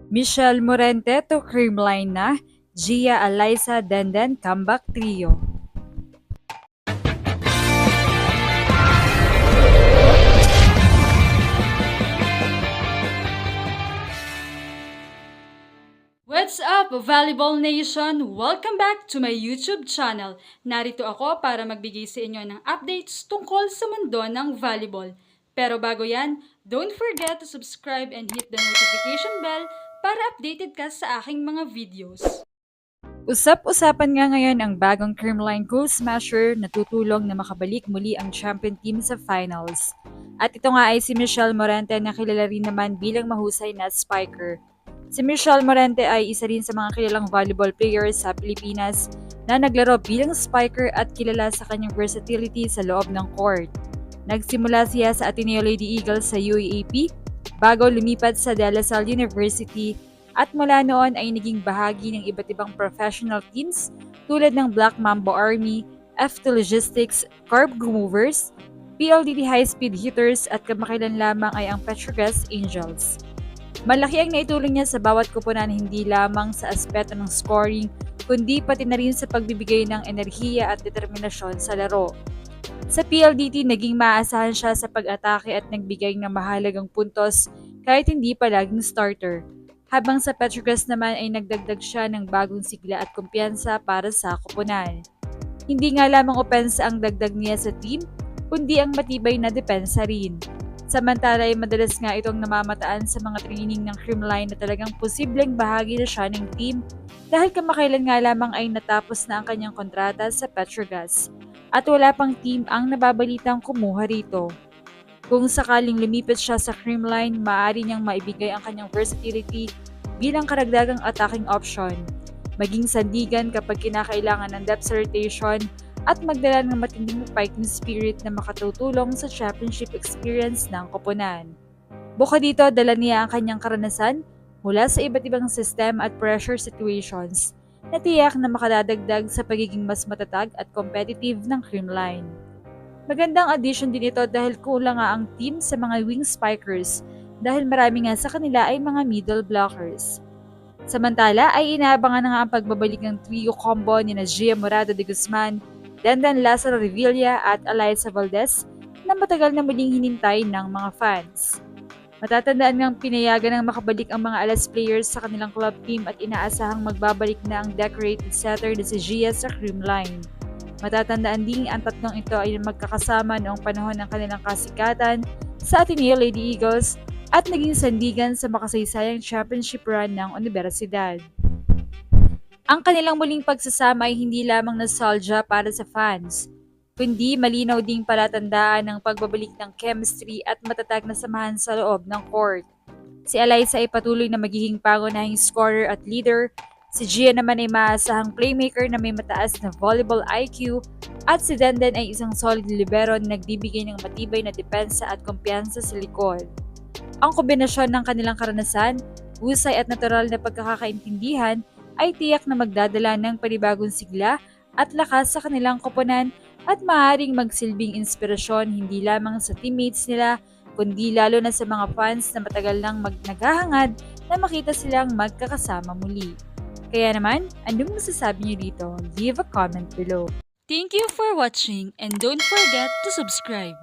Michelle Morente to creamline na, Gia Alyssa Denden comeback trio. What's up, Volleyball Nation? Welcome back to my YouTube channel. Narito ako para magbigay sa inyo ng updates tungkol sa mundo ng volleyball. Pero bago yan, don't forget to subscribe and hit the notification bell para updated ka sa aking mga videos. Usap-usapan nga ngayon ang bagong Creamline Goal Smasher na tutulong na makabalik muli ang champion team sa finals. At ito nga ay si Michelle Morente na kilala rin naman bilang mahusay na spiker. Si Michelle Morente ay isa rin sa mga kilalang volleyball players sa Pilipinas na naglaro bilang spiker at kilala sa kanyang versatility sa loob ng court. Nagsimula siya sa Ateneo Lady Eagles sa UAAP bago lumipat sa De La Salle University at mula noon ay naging bahagi ng iba't ibang professional teams tulad ng Black Mamba Army, F2 Logistics, Carb Movers, PLDT High Speed Hitters at kamakailan lamang ay ang Petrogras Angels. Malaki ang naitulong niya sa bawat koponan hindi lamang sa aspeto ng scoring, kundi pati na rin sa pagbibigay ng enerhiya at determinasyon sa laro. Sa PLDT, naging maaasahan siya sa pag-atake at nagbigay ng mahalagang puntos kahit hindi palaging starter. Habang sa Petrogras naman ay nagdagdag siya ng bagong sigla at kumpiyansa para sa koponan. Hindi nga lamang opensa ang dagdag niya sa team, kundi ang matibay na depensa rin. Samantala ay madalas nga itong namamataan sa mga training ng Creamline na talagang posibleng bahagi na siya ng team dahil kamakailan nga lamang ay natapos na ang kanyang kontrata sa Petrogras at wala pang team ang nababalitang kumuha rito. Kung sakaling lumipat siya sa Creamline, maaari niyang maibigay ang kanyang versatility bilang karagdagang attacking option, maging sandigan kapag kinakailangan ng depth sa rotation at magdala ng matinding fighting spirit na makatutulong sa championship experience ng koponan. Bukod dito, dala niya ang kanyang karanasan mula sa iba't ibang system at pressure situations na tiyak na makadadagdag sa pagiging mas matatag at competitive ng Creamline. Magandang addition din ito dahil kulang nga ang team sa mga wing spikers dahil marami nga sa kanila ay mga middle blockers. Samantala ay inaabangan na nga ang pagbabalik ng trio combo ni Gia Morado de Guzman, Denden Lazaro Revilla at Alyssa Valdez na matagal na muling hinintay ng mga fans. Matatandaan ngang pinayagan ng makabalik ang mga Alas players sa kanilang club team at inaasahang magbabalik na ang decorated setter na si Gia sa Creamline. Matatandaan din ang tatlong ito ay magkakasama noong panahon ng kanilang kasikatan sa Ateneo Lady Eagles at naging sandigan sa makasaysayang championship run ng universidad. Ang kanilang muling pagsasama ay hindi lamang nostalgia para sa fans, kundi malinaw ding palatandaan ng pagbabalik ng chemistry at matatag na samahan sa loob ng court. Si Alyssa ay patuloy na magiging pangunahing scorer at leader, si Gia naman ay maasahang playmaker na may mataas na volleyball IQ, at si Denden ay isang solid libero na nagbibigay ng matibay na depensa at kumpiyansa sa likod. Ang kombinasyon ng kanilang karanasan, husay at natural na pagkakaintindihan ay tiyak na magdadala ng panibagong sigla at lakas sa kanilang koponan at maaaring magsilbing inspirasyon hindi lamang sa teammates nila kundi lalo na sa mga fans na matagal nang naghahangad na makita silang magkakasama muli. Kaya naman, anong masasabi niyo dito? Leave a comment below. Thank you for watching and don't forget to subscribe.